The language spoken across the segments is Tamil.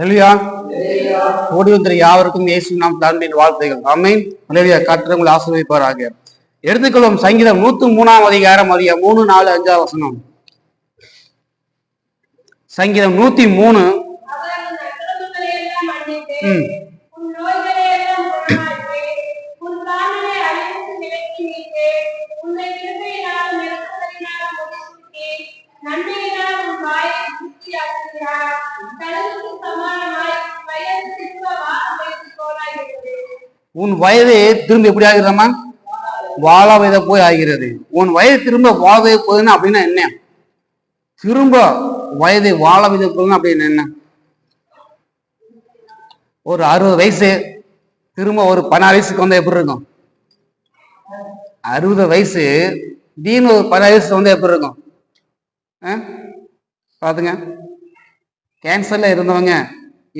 ஹல்லேலூயா. ஓடி வந்த யாவருக்கும் இயேசு நாம் தாழ்மையின் வாழ்த்துகள். ஆமென். ஹல்லேலூயா. கர்த்தர் உங்களை ஆசீர்வதிப்பாராக. எடுத்துக்கொள்ளும் சங்கீதம் 103 அதிகாரம் 3, 4, 5 வசனம். சங்கீதம் 103. உன் வயது திரும்ப எப்படி ஆகிறதாமா? வாழ வயதை போய் ஆகிறது. உன் வயது திரும்ப வாழ வயது போகுதுன்னா அப்படின்னா என்ன? திரும்ப வயது வாழ வயது போகுதுன்னா அப்படின்னு என்ன? ஒரு 60 வயசு திரும்ப ஒரு 16 வயசுக்கு வந்தா எப்படி இருக்கும்? 60 வயசு திடீர்னு ஒரு 16 வயசுக்கு வந்தா எப்படி இருக்கும்? பாத்துங்க, கேன்சர்ல இருந்தவங்க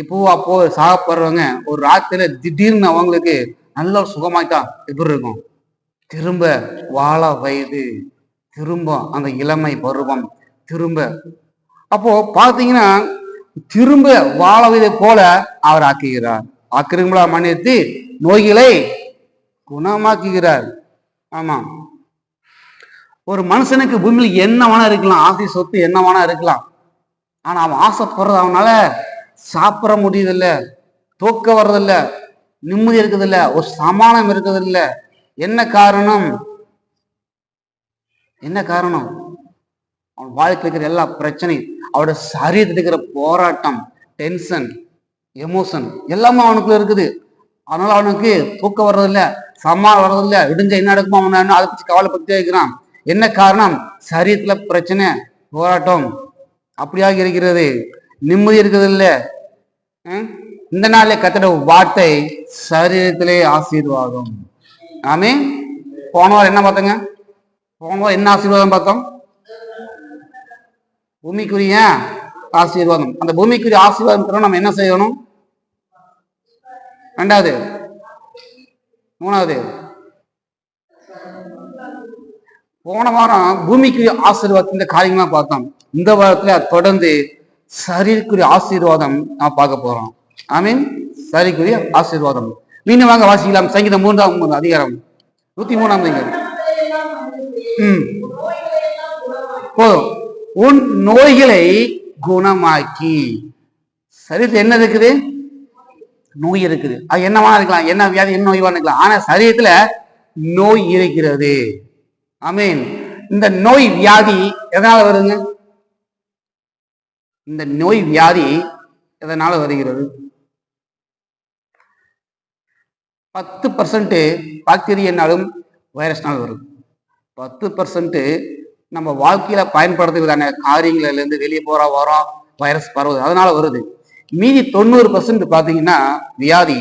இப்போ அப்போ சாகப்படுறவங்க ஒரு ராத்திரில திடீர்னு அவங்களுக்கு நல்ல சுகமாயிட்டா எப்படி இருக்கும்? திரும்ப வாழ வயது, திரும்ப அந்த இளமை பருவம் திரும்ப. அப்போ பாத்தீங்கன்னா திரும்ப வாழ வயதை போல அவர் ஆக்குகிறார். ஆக்கிரங்களா மன்னித்து நோய்களை குணமாக்குகிறார். ஆமா, ஒரு மனுஷனுக்கு பூமியில் என்ன வேணா இருக்கலாம், ஆசை சொத்து என்ன வேணா இருக்கலாம். ஆனா அவன் ஆசைப்படுறது அவனால சாப்பிட முடியுதில்ல, தூக்க வர்றதில்ல, நிம்மதி இருக்குதில்ல, ஒரு சமாதானம் இருக்குதில்ல. என்ன காரணம்? என்ன காரணம்? அவன் வாழ்க்கையில் இருக்கிற எல்லா பிரச்சனையும், அவனோட சரீரத்தில் இருக்கிற போராட்டம், டென்ஷன், எமோஷன் எல்லாமே அவனுக்குள்ள இருக்குது. அதனால அவனுக்கு தூக்கம் வர்றதில்ல, சமாதானம் வர்றதில்ல, விடுஞ்ச என்ன நடக்குமோ அவன் அதை பற்றி கவலைப்பட்டு இருக்கிறான். என்ன காரணம்? சரீரத்துல பிரச்சனை, போராட்டம் அப்படியாக இருக்கிறது, நிம்மதி இருக்குது இல்ல. இந்த நாளிலே கர்த்தருடைய வார்த்தை சரீரத்திலே ஆசீர்வாதம். ஆமே. போன வாரம் என்ன பார்த்தோங்க? போன வாரம் என்ன ஆசீர்வாதம் பார்த்தோம்? பூமிக்குரிய ஆசீர்வாதம். அந்த பூமிக்குரிய ஆசீர்வாதம் நம்ம என்ன செய்யணும்? 2வது 3வது போன வாரம் பூமிக்குரிய ஆசீர்வாதத்தின் காரியமா பார்த்தோம். இந்த வாரத்துல தொடர்ந்து சரீரக்குரிய ஆசீர்வாதம் நான் பார்க்க போறோம். ஆமீன். சரீரக்குரிய ஆசீர்வாதம். மீண்டும் வாங்க வாசிக்கலாம். சங்கீதம் 3ஆம் அதிகாரம் 103ஆம் அதிகாரம். போதும். உன் நோய்களை குணமாக்கி. சரீரத்தில் என்ன இருக்குது? நோய் இருக்குது. அது என்னவா இருக்கலாம், என்ன வியாதி, என்ன நோய்வா இருக்கலாம். ஆனா சரீரத்துல நோய் இருக்கிறது. ஆமீன். இந்த நோய் வியாதி எதனால வருதுங்க? இந்த நோய் வியாதி எதனால வருகிறது? 10% பாக்டீரியானாலும் வைரஸ்னாலும் வருது. 10% நம்ம வாழ்க்கையில பயன்படுத்துவதான காரியங்கள்ல இருந்து வெளியே போற வரோம் வைரஸ் பரவுது, அதனால வருது. மீதி 90% பாத்தீங்கன்னா வியாதி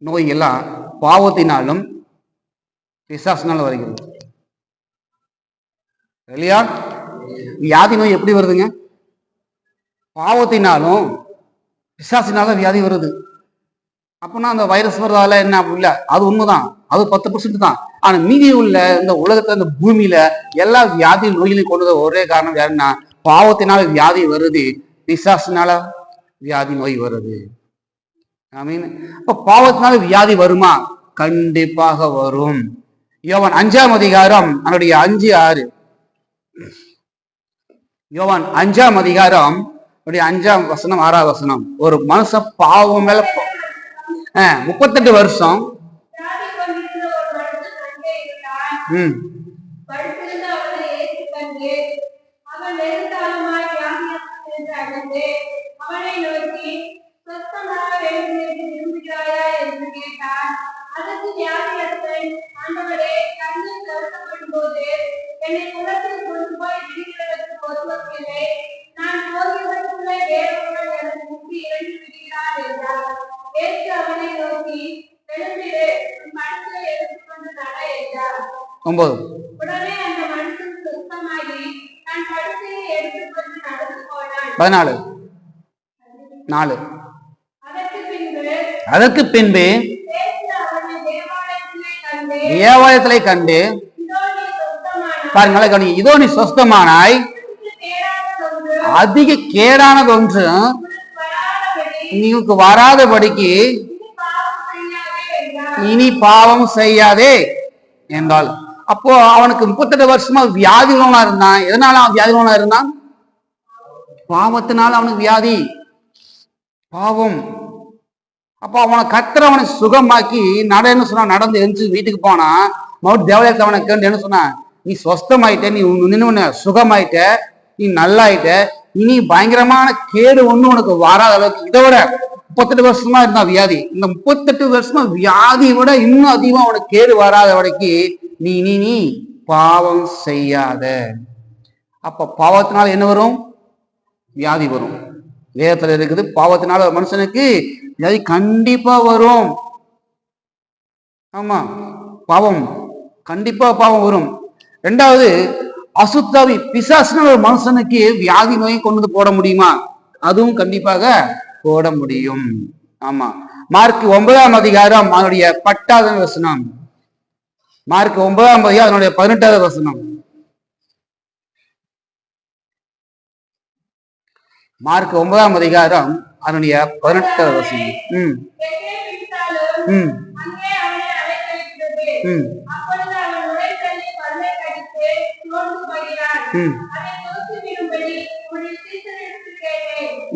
நோய் எல்லாம் பாவத்தினாலும் பிசாசினாலும் வருகிறது. இல்லையா? வியாதி நோய் எப்படி வருதுங்க? பாவத்தினாலும் பிசாசினாலும் வியாதி வருது. அப்படின்னா அந்த வைரஸ் வருதால என்ன இல்ல, அது உண்மைதான், அது 10% தான். ஆனா மீதி உள்ள இந்த உலகத்துல, இந்த பூமியில எல்லா வியாதி நோய்களையும் கொண்டு ஒரே காரணம் யாருன்னா பாவத்தினால வியாதி வருது, பிசாசினால வியாதி நோய் வருது. ஆமீன். இப்ப பாவத்தினால வியாதி வருமா? கண்டிப்பாக வரும். யோவான் 5ஆம் அதிகாரம் 5, 6. யோவான் 5ஆம் அதிகாரம் 5ஆம் வசனம் 6ஆம் வசனம். ஒரு மனுஷன் பாவம் மேல 38 வருஷம் அதற்கு பின்பு தேவாலயத்திலே கண்டு பாருங்கள், இதோ நீ சொஸ்தமானாய், அதிக கேடானது ஒன்று நீக்கு வராதபடிக்கு இனி பாவம் செய்யாதே என்றால், அப்போ அவனுக்கு 38 வருஷமா வியாதி உள்ளவனா இருந்தான். எதனால அவன் வியாதி உள்ளவனா இருந்தான்? பாவத்தினால அவனுக்கு வியாதி, பாவம். அப்போ அவனை கர்த்தர் அவனை சுகமாக்கி என்ன சொன்னா, நடந்து எழுந்து வீட்டுக்கு போனா, மறுபடியும் தேவலயத்தை அவனை கேட்டு என்ன சொன்னா, நீ சொஸ்தமாயிட்ட, நீ நின்று சுகமாயிட்ட, நீ நல்லாயிட்ட, இனி பயங்கரமான கேடு ஒண்ணு உனக்கு வராத அளவுக்கு. இதை விட 38 வருஷமா இருந்தா வியாதி, இந்த 38 வருஷமா வியாதியை விட இன்னும் அதிகமா உனக்கு கேடு வராத வரைக்கும் நீ நீ நீ பாவம் செய்யாத. அப்ப பாவத்தினால என்ன வரும்? வியாதி வரும். வேதத்துல இருக்குது, பாவத்தினால மனுஷனுக்கு வியாதி கண்டிப்பா வரும். ஆமா, பாவம் கண்டிப்பா பாவம் வரும். ரெண்டாவது, அசுத்தாவி பிசாசுன ஒரு மனுஷனுக்கு வியாதி நோயை கொண்டு வந்து போட முடியுமா? அதுவும் கண்டிப்பாக போட முடியும். ஆமா, மார்க் 9ஆம் அதிகாரம் அதனுடைய 10வது வசனம். மார்க் 9ஆம் அதிகாரம் அதனுடைய 18வது வசனம். மார்க் 9ஆம் அதிகாரம் அதனுடைய 18வது வசனம்.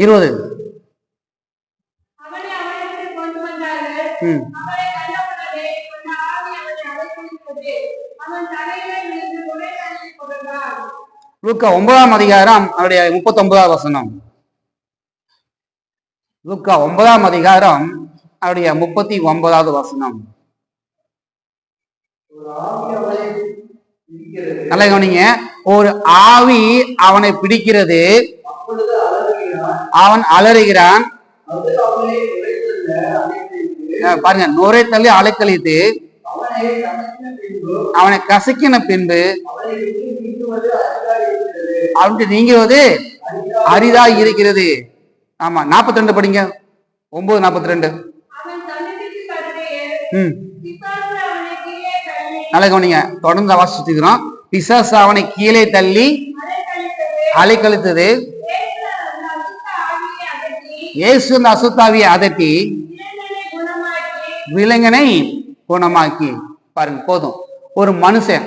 இருபது. லூக்கா 9ஆம் அதிகாரம் அவருடைய 39வது வசனம். லூக்கா 9ஆம் அதிகாரம் அவருடைய 39வது வசனம். நல்லா கவனிங்க. ஒரு ஆவி அவனை பிடிக்கிறது, அவன் அலறுகிறான். பாருங்க, நுரை தள்ளி அலைக்கழித்து அவனை கசக்கின பின்பு அவனுக்கு நீங்குவது அரிதா இருக்கிறது. ஆமா, 42 படிங்க. 9:42. நல்லா கவனிங்க, தொடர்ந்து வாசிச்சுக்கிறோம். பிசாசு அவனை கீழே தள்ளி அலைக்கழித்தது. இயேசு அந்த அசுத்தாவியை அதட்டி விலங்கனை குணமாக்கி. பாருங்க, போதும். ஒரு மனுஷன்,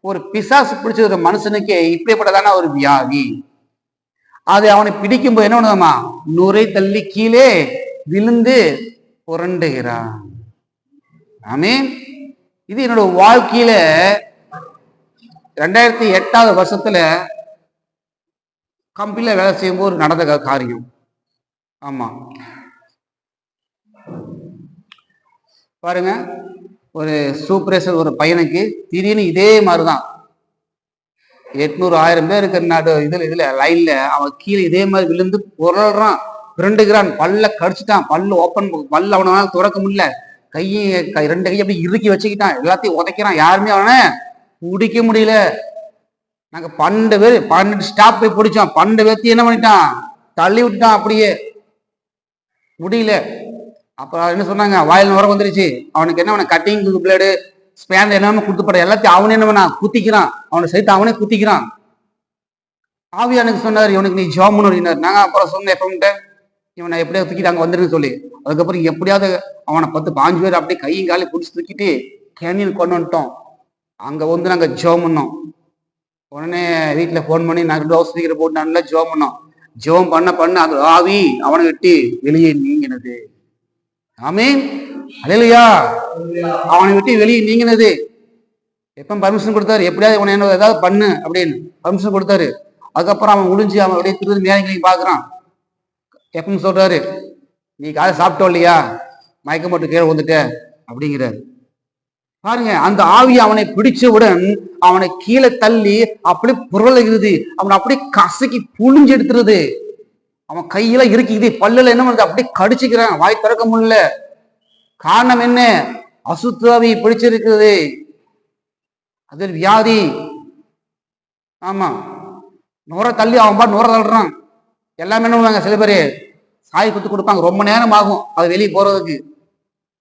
ஒரு பிசாசு பிடிச்ச ஒரு மனுஷனுக்கு இப்படிப்பட்டதான ஒரு வியாதி, அது அவனை பிடிக்கும்போது என்ன பண்ணுதாமா, நுரை தள்ளி கீழே விழுந்து புரண்டுகிறான். ஆமென். இது என்னோட வாழ்க்கையில 2008வது வருஷத்துல கம்பெனில வேலை செய்யும்போது நடந்த காரியம். ஆமா, பாருங்க, ஒரு சூப்பர்வைசர் ஒரு பையனுக்கு திடீர்னு இதே மாதிரிதான் 800-1000 பேர் இருக்கிற இதுல லைன்ல அவன் கீழே இதே மாதிரி விழுந்து புரள்றான், பிறண்டுகிறான், பல்ல கடிச்சிட்டான், பல்லு ஓப்பன், பல்ல அவனால துறக்க முடியல, கையை 2 கையை அப்படி இறுக்கி வச்சுக்கிட்டான், எல்லாத்தையும் உதைக்கிறான், யாருமே அவனை பிடிக்க முடியல. நாங்க 12 பேர் 12 ஸ்டாப் போய் பிடிச்சோம், 12 பேர்த்தி என்ன பண்ணிட்டான், தள்ளி விட்டுட்டான், அப்படியே முடியல. அப்புறம் என்ன சொன்னாங்க, வாயில் நுர வந்துருச்சு, அவனுக்கு என்ன, அவனை கட்டிங் பிளேடு ஸ்பேன் எல்லாமே கொடுத்துப்பட எல்லாத்தையும் அவனே என்ன பண்ணான், குத்திக்கிறான், அவனை சேர்த்து அவனே குத்திக்கிறான். ஆவியானுக்கு சொன்னார், இவனுக்கு நீ ஜாப் பண்ணினார். நாங்க அப்புறம் சொன்னேன், எப்ப இவனை எப்படியாவது தூக்கிட்டு அங்க வந்துருன்னு சொல்லி, அதுக்கப்புறம் எப்படியாவது அவனை 10-15 பேர் அப்படியே கையும் காலையும் பிடிச்சி தூக்கிட்டு கேணியில் கொண்டு வந்துட்டோம். அங்க வந்து நாங்க ஜோம் பண்ணோம். உடனே வீட்டுல போன் பண்ணி நாங்க டோஸ் ஸ்பீக்கரை போட்டு நல்லா ஜோம் பண்ணோம். ஜோம் பண்ண அது ஆவி அவனை விட்டு வெளியே நீங்கினது. ஆமென், அல்லேலூயா. அவனை விட்டு வெளியே நீங்கினது. எப்ப பர்மிஷன் கொடுத்தாரு, எப்படியாவது இவனை என்ன ஏதாவது பண்ணு அப்படின்னு பர்மிஷன் கொடுத்தாரு. அதுக்கப்புறம் அவன் முடிஞ்சு அவன் அப்படியே திரும்பி மேலே பாக்குறான். எப்பவும் சொல்றாரு, நீ காலை சாப்பிட்டோம் இல்லையா, மயக்கம் போட்டு கீழே வந்துட்ட அப்படிங்கிறாரு. பாருங்க, அந்த ஆவி அவனை பிடிச்சவுடன் அவனை கீழே தள்ளி அப்படி புரளுகிறது, அவனை அப்படியே கசக்கி புழிஞ்சு எடுத்துறது, அவன் கையில இருக்குது, பல்லுல என்ன பண்ணுது, அப்படியே கடிச்சுக்கிறான், வாய் திறக்க முடியல. காரணம் என்ன, அசுத்தாவி பிடிச்சிருக்குது, அது வியாதி. ஆமா, நுர தள்ளி அவன் பாட்டு நுர தள்ளுறான். எல்லாமே என்ன பண்ணுவாங்க, சில பேர் சாய் குத்து கொடுப்பாங்க, ரொம்ப நேரம் ஆகும் அது வெளியே போறதுக்கு.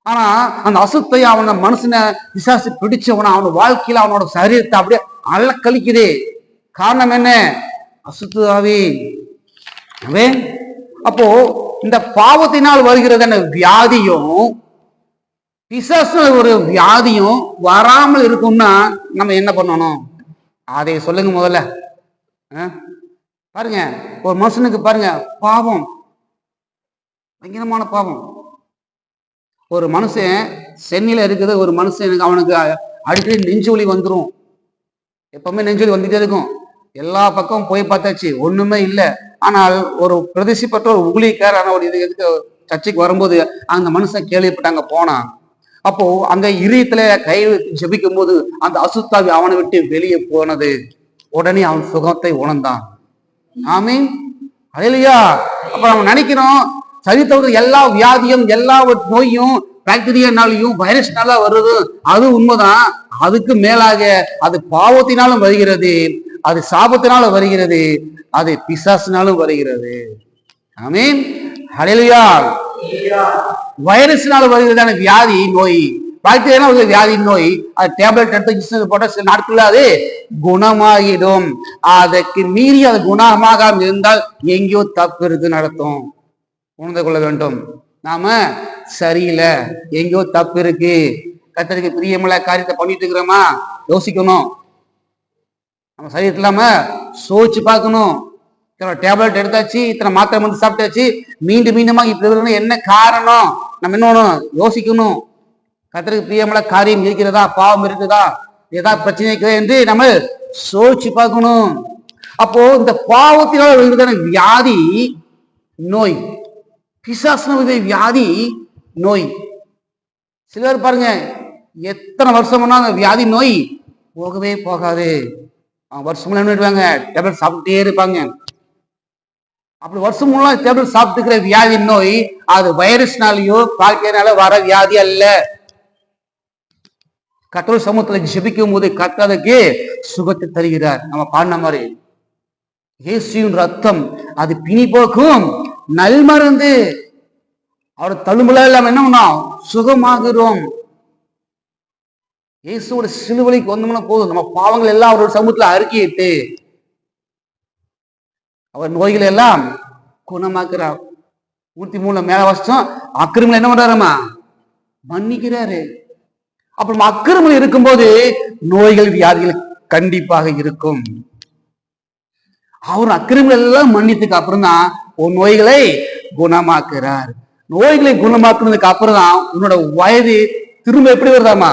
ஆனா அந்த அசுத்தை அவன மனுஷனை விசாரிச்சு பிடிச்சவன அவனோட வாழ்க்கையில அவனோட சரீரத்தை அப்படியே அலக்கழிக்குது. காரணம் என்ன, அசுத்தாவி. அப்போ இந்த பாவத்தினால் வருகிறதான வியாதியும் பிசாசு ஒரு வியாதியும் வராமல் இருக்கும்னா நம்ம என்ன பண்ணணும்? அதை சொல்லுங்க முதல்ல. பாருங்க, ஒரு மனுஷனுக்கு பாருங்க, பாவம் பயங்கரமான பாவம். ஒரு மனுஷன் சென்னையில இருக்குது, ஒரு மனுஷனுக்கு அவனுக்கு அடிக்கடி நெஞ்சு வலி வந்துடும். எப்பவுமே நெஞ்சு வலி வந்துட்டே இருக்கும். எல்லா பக்கமும் போய் பார்த்தாச்சு, ஒண்ணுமே இல்லை. ஆனால் ஒரு பிரதிஷ்டப்பட்ட ஒரு ஊழியக்காரான ஒரு இது எதுக்கு சர்ச்சைக்கு வரும்போது அந்த மனுஷன் கேள்விப்பட்டாங்க போனான். அப்போ அங்க இதயத்துல கை ஜெபிக்கும் போது அந்த அசுத்தாவி அவனை விட்டு வெளியே போனது. உடனே அவன் சுகத்தை உணர்ந்தான். ஆமீன், அல்லேலூயா. அப்ப நம்ம நினைக்கிறோம் சரித்தவர்கள் எல்லா வியாதியும் எல்லா நோயும் பாக்டீரியானாலையும் வைரஸ்னால வருது. அது உண்மைதான். அதுக்கு மேலாக அது பாவத்தினாலும் வருகிறது, அது சாபத்தினாலும் வருகிறது, அது பிசாசினாலும் வருகிறது. ஆமீன், அல்லேலூயா. வைரஸ்னால வருகிறதான வியாதி நோய், பாக்டீரியா வியாதி நோய், அது டேப்லெட் எடுத்து போட்ட சில நாட்கள் அது குணமாகிடும். அதற்கு மீறி அது குணமாக இருந்தால் எங்கேயோ தப்பு இருக்குன்னு நடத்தும். உணர்ந்து கொள்ள வேண்டும். நாம சரியில்லை, எங்கேயோ தப்பு இருக்கு, கர்த்தருக்கு பிரியமில்ல காரியத்தை பண்ணிட்டு இருக்கிறோமா யோசிக்கணும். நம்ம சரீரத்தில் இல்லாம சோதிச்சு பார்க்கணும். இத்தனை டேப்லெட் எடுத்தாச்சு, இத்தனை மாத்திரை வந்து சாப்பிட்டாச்சு, மீண்டும் மீண்டுமா இப்படி என்ன காரணம்? நம்ம என்ன யோசிக்கணும். கர்த்தருக்கு பிரியமில்ல காரியம் இருக்கிறதா, பாவம் இருக்குதா, ஏதாவது பிரச்சனை இருக்குதா என்று நம்ம சோதிச்சு பார்க்கணும். அப்போ இந்த பாவத்தினால் வருகிறதான வியாதி நோய், பிசாசு வியாதி நோய். சிலர் பாருங்க, எத்தனை வருஷம்னா அந்த வியாதி நோய் போகவே போகாது. வருஷம் என்ன பண்ணுவாங்க, டேப்லெட் சாப்பிட்டே இருப்பாங்க. அப்படி வருஷம் முன்னாள் டேப்லெட் சாப்பிட்டுக்கிற வியாதி நோய் அது வைரஸ்னாலேயோ பாக்டீரியானால வர வியாதி அல்ல. கர்த்தர் சமூகத்துல ஜெபிக்கும் போது கர்த்தருக்கு சுகத்தை தருகிறார். நம்ம பாடின மாதிரி இயேசுவின் ரத்தம் அது பிணி போக்கும் நல் மருந்து. அவர் தழும்புல எல்லாம் என்ன பண்ணோம், சுகமாகிறோம். இயேசுவோட சிலுவைக்கு வந்தோம்னா போதும், நம்ம பாவங்கள் எல்லாம் அவரோட சமூகத்துல அறிக்கையிட்டு அவர் நோய்களை எல்லாம் குணமாக்குறார். 103 மேல வருஷம் அக்கிரமங்கள் என்ன பண்றாருமா, மன்னிக்கிறாரு. அப்புறம் அக்கிரமங்கள் இருக்கும்போது நோய்கள் வியாதிகள் கண்டிப்பாக இருக்கும். அவர் அக்கிரமங்கள் எல்லாம் மன்னித்துக்கு அப்புறம் தான் உன் நோய்களை குணமாக்குறார். நோய்களை குணமாக்குனதுக்கு அப்புறம் தான் உன்னோட வயது திரும்ப எப்படி வருதாமா,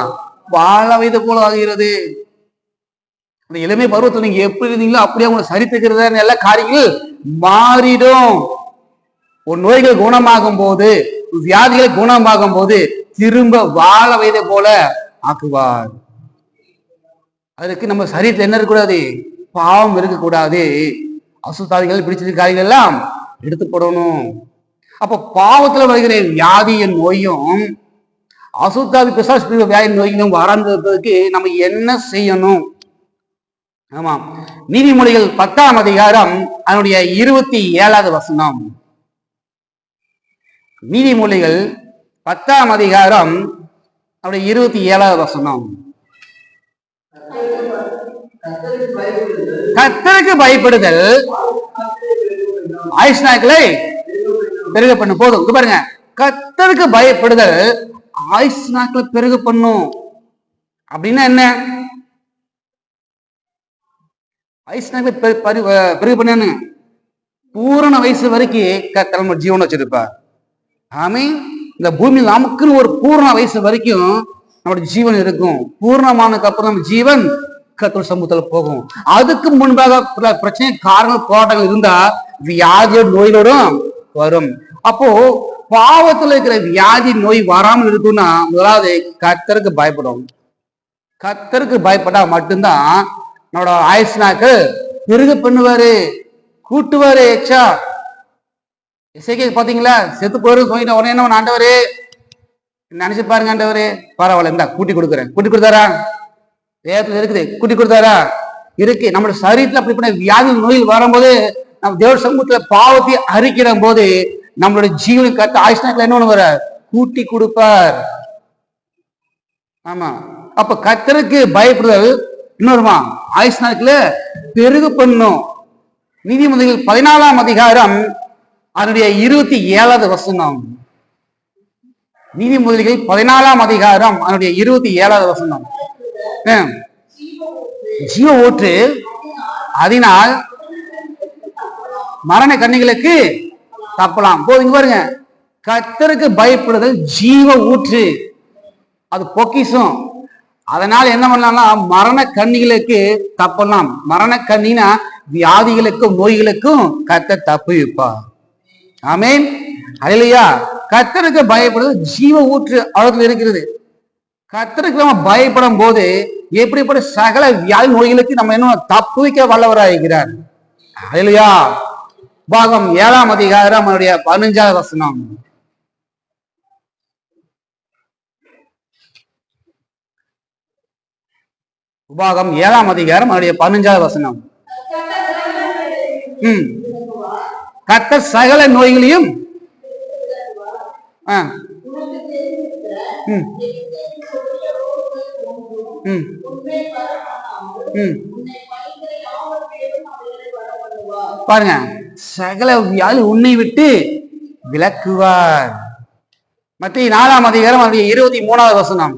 வாழ வயது போல ஆகிறது. அந்த இளமை பருவத்தில் நீங்க எப்படி இருந்தீங்களோ அப்படியே உங்களை சரித்துக்கிறத எல்லா காரியங்கள் மாறிடும். உன் நோய்கள் குணமாகும் போது, வியாதிகள் குணமாகும் போது திரும்ப வாழ வயதை போல ஆக்குவார். அதுக்கு நம்ம சரீரத்தில் என்ன இருக்கக்கூடாது, பாவம் இருக்கக்கூடாது. அசுத்தாதிகள் பிடிச்சிருக்க காரியங்கள் எல்லாம் எடுத்து போடணும். அப்ப பாவத்துல வருகிற வியாதியின் நோயும் அசுத்தாதி பிசாசு வியாதி நோய்களும் வராததுக்கு நம்ம என்ன செய்யணும்? ஆமா, நீதிமொழிகள் 10ஆம் அதிகாரம் அதனுடைய 27வது வசனம். நீதிமொழிகள் 10ஆம் அதிகாரம் அவருடைய 27வது வசனம். கர்த்தருக்கு பயப்படுதல் ஆயுஷ் நாட்களை பெருக பண்ணும். போதும், பாருங்க, கர்த்தருக்கு பயப்படுதல் ஆயுஷ் நாட்களை பெருக பண்ணும். அப்படின்னா என்ன? ஆயுஷ் நாட்களை பெருக பண்ணு, பூரண வயசு வரைக்கும் கர்த்தர் நம்ம ஜீவன் வச்சிருப்பார். ஆமே, இந்த பூமியில் நமக்குன்னு ஒரு பூர்ண வயசு வரைக்கும் நம்மளோட ஜீவன் இருக்கும். பூர்ணமானதுக்கு அப்புறம் நம்ம ஜீவன் கர்த்தர் சமூகத்துல போகும். அதுக்கு முன்பாக பிரச்சனை காரணங்கள் போராட்டங்கள் இருந்தா வியாதியோட நோயிலோடும் வரும். அப்போ பாவத்துல இருக்கிற வியாதி நோய் வராமல் இருக்குன்னா முதலாவது கர்த்தருக்கு பயப்படும். கர்த்தருக்கு பயப்படா மட்டும்தான் நம்மளோட ஆயுசு நாட்கள் பெருக பண்ணுவாரு, கூட்டுவாரு. எச்சா இசைக்கு பாத்தீங்களா, செத்து போயிரு சொல்லிட்டு உடனே என்ன ஆண்டவரே நினைச்சு பாருங்க, ஆண்டவரே பரவாயில்ல இந்த கூட்டி கொடுக்குறேன். கூட்டி கொடுத்தாரா? வேதத்துல இருக்குது, கூட்டி கொடுத்தாரா? இருக்கு. நம்மளோட சரீரத்துல அப்படிப்பட்ட வியாதி நோயில் வரும்போது நம்ம தேவ சமூகத்துல பாவத்தை அறிக்கிற போது நம்மளோட ஜீவனுக்கு கத்த ஆயுஷ் நாட்கள் என்ன பண்ணுவார, கூட்டி கொடுப்பார். ஆமா, அப்ப கர்த்தருக்கு பயப்படுதல் இன்னொருமா ஆயுஷ் நாட்கள பெருக பண்ணும். நீதிமொழிகள் 14ஆம் அதிகாரம் அதனுடைய 27வது வசனம். நீதிமொழிகள் 14ஆம் அதிகாரம் அதனுடைய 27வது வசனம். ஜீவ ஊற்று, அதனால் மரண கண்ணிகளுக்கு தப்பலாம். போதுங்க பாருங்க, கர்த்தருக்கு பயப்படுதல் ஜீவ ஊற்று, அது பொக்கிஷம். அதனால என்ன பண்ணலாம்னா மரண கண்ணிகளுக்கு தப்பலாம். மரண கண்ணினா வியாதிகளுக்கும் நோய்களுக்கும் கர்த்தர் தப்புவிப்பார். ஆமென், அல்லேலூயா. கர்த்தருக்கு பயப்படுதல் ஜீவ ஊற்று அவர்கள் இருக்கிறது. கர்த்தருக்கு நம்ம பயப்படும் போது எப்படிப்பட்ட சகல வியாதி நோய்களுக்கு நம்ம என்ன தப்புவிக்க வல்லவராகிறார். அல்லேலூயா. பாகம் 7ஆம் அதிகாரம் அவருடைய 15வது வசனம். உபாகம் 7ஆம் அதிகாரம் அவருடைய 15வது வசனம். கர்த்தர் சகல நோய்களையும் பாருங்க, சகல வியாதி உன்னை விட்டு விலக்குவார். மத்தேயு 4ஆம் அதிகாரம் அவருடைய 23வது வசனம்.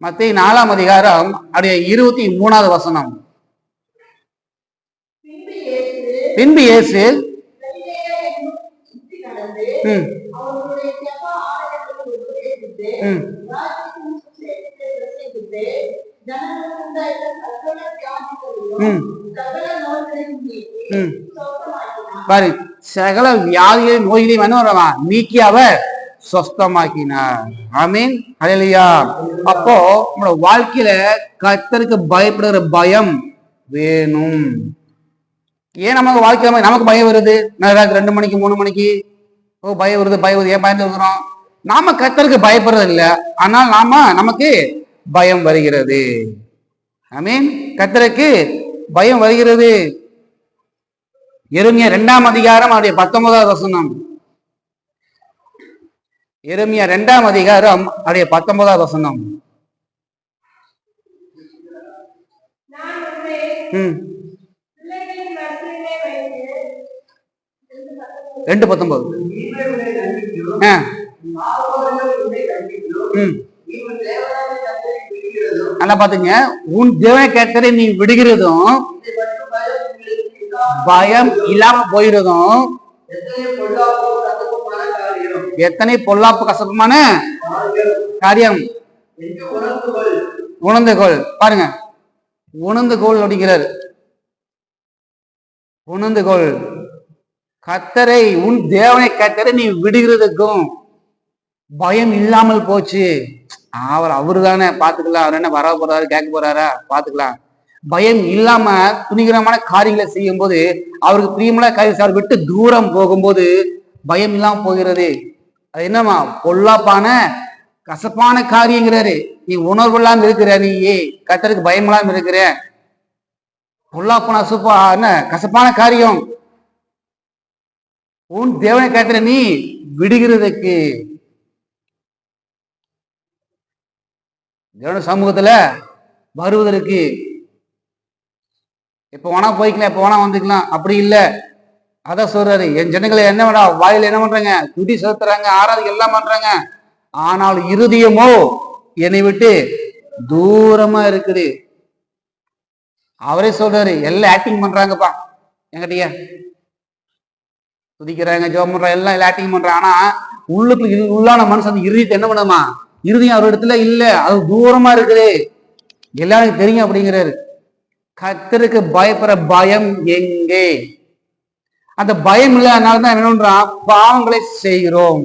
மத்தேயு 4ஆம் அதிகாரம் அவருடைய 23வது வசனம். பின்பு இயேசு பாரு, சகல வியாதிகளின் நோய்களையும் என்ன நீக்கி அவர் சொஸ்தமாக்கினார். ஆமீன், அல்லேலூயா. அப்போ நம்மளோட வாழ்க்கையில கர்த்தருக்கு பயப்படுகிற பயம் வேணும். ஏன் நமக்கு வாழ்க்கையில நமக்கு பயம் வருது? 2 மணிக்கு 3 மணிக்கு பயம் வருது, ஏன் பயந்து இருக்கிறோம்? நாம கர்த்தருக்கு பயப்படுறது இல்லை, ஆனால் நமக்கு பயம் வருகிறது. ஆமீன், கர்த்தருக்கு பயம் வருகிறது. எரேமியா 2ஆம் அதிகாரம் அவருடைய 19வது வசனம். எரேமியா 2ஆம் அதிகாரம் அவருடைய 19வது வசனம். 2:19. நல்லா பாத்துங்க, உன் தேவனை கர்த்தரை நீ விடுகிறதும் பயம் இல்லாம போயிடுறதும் எத்தனை பொல்லாப்பு கசப்புமான காரியம். உணர்ந்துகோள். பாருங்க, உணர்ந்துகோள் ஒடிக்கிறார். உணர்ந்துகோள். கர்த்தரை, உன் தேவனை கர்த்தரை நீ விடுகிறதுக்கும் பயம் இல்லாமல் போச்சு. அவரு தானே பாத்துக்கலாம், அவர் என்ன வர போறாரு, கேட்க போறாரா, பாத்துக்கலாம். பயம் இல்லாம துணிகரமான காரியங்களை செய்யும் போது, அவருக்கு பிரியமான காரியம் அவர் விட்டு தூரம் போகும்போது பயம் இல்லாம போகிறது. அது என்னமா பொல்லாப்பான கசப்பான காரியங்கிறாரு. நீ உணர்வு இல்லாம இருக்கிற, நீ கர்த்தருக்கு பயம் இல்லாம இருக்கிற, பொல்லாப்பான என்ன கசப்பான காரியம். உன் தேவனை கர்த்தரை நீ விடுகிறதுக்கு, தேவன சமூகத்துல வருவதற்கு எப்ப வேணா போய்க்கலாம், எப்ப வேணா வந்துக்கலாம், அப்படி இல்லை. அதான் சொல்றாரு, என் ஜனங்களை என்ன வேணா வாயில என்ன பண்றாங்க, துடி செலுத்துறாங்க, ஆராதிக்க எல்லாம் பண்றாங்க, ஆனால் இருதயமோ என்னை விட்டு தூரமா இருக்குது. அவரே சொல்றாரு, எல்லாம் ஆக்டிங் பண்றாங்கப்பா என்கிட்டயே, துதிக்கிறாங்க, ஜெபம் பண்றாங்க, எல்லாம் ஆக்டிங் பண்றாங்க. ஆனா உள்ளுக்கு உள்ளான மனுஷன் அந்த இருதயத்தை என்ன பண்ணுமா, இருதயம் ஒரு இடத்துல இல்ல, அது தூரமா இருக்குது, எல்லாருக்கும் தெரியும் அப்படிங்கிறாரு. கர்த்தருக்கு பயப்படுற பயம் எங்கே? அந்த பயம் இல்லாதனாலதான் என்ன பண்றான், பாவங்களை செய்கிறோம்.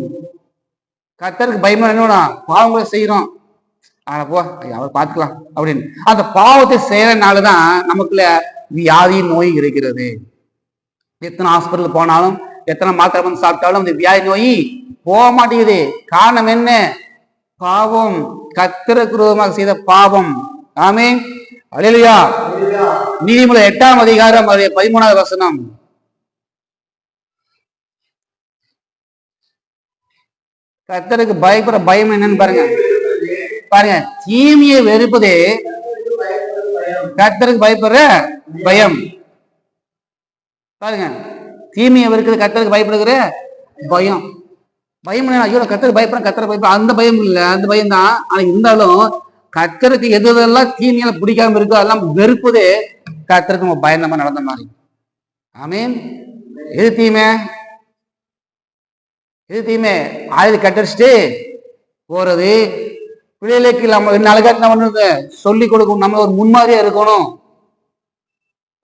கர்த்தருக்கு பயமா என்ன பாவங்களை செய்யறோம். ஆனா போ, அவர் பார்த்துக்கலாம் அப்படின்னு அந்த பாவத்தை செய்யறதுனாலதான் நமக்குள்ள வியாதி நோய் இருக்கிறது. எத்தனை ஹாஸ்பிட்டல் போனாலும், எத்தனை மாத்திரை வந்து சாப்பிட்டாலும் அந்த வியாதி நோய் போக மாட்டேங்குது. காரணம் என்ன? பாவம், கர்த்தருக்கு விரோதமாக செய்த பாவம். ஆமென், அல்லேலூயா. நீதிமொழிகள் 8ஆம் அதிகாரம் 13வது வசனம். கர்த்தருக்கு பயப்படுற பயம் என்னன்னு பாருங்க. பாருங்க, தீமையை வெறுப்பதே கர்த்தருக்கு பயப்படுற பயம். பாருங்க, தீமையை இருக்குது கர்த்தருக்கு பயப்படுகிற பயம். பயம் ஐயோ கர்த்தருக்கு பயப்படுறேன், கர்த்தருக்கு பயப்படுறேன், அந்த பயம் இல்லை, அந்த பயம் தான். ஆனா இருந்தாலும் கர்த்தருக்கு எதெல்லாம் தீமையில பிடிக்காம இருக்கோ அதெல்லாம் வெறுப்பதே கர்த்தருக்கு நம்ம பயந்த மாதிரி நடந்த மாதிரி. ஆமீன். எது தீமை? எது தீமை? ஆயுத கட்டடிச்சுட்டு போறது. பிள்ளைகளுக்கு நம்ம நாளைக்கு என்ன பண்ணுறது சொல்லி கொடுக்கணும். நம்ம ஒரு முன்மாதிரியா இருக்கணும்.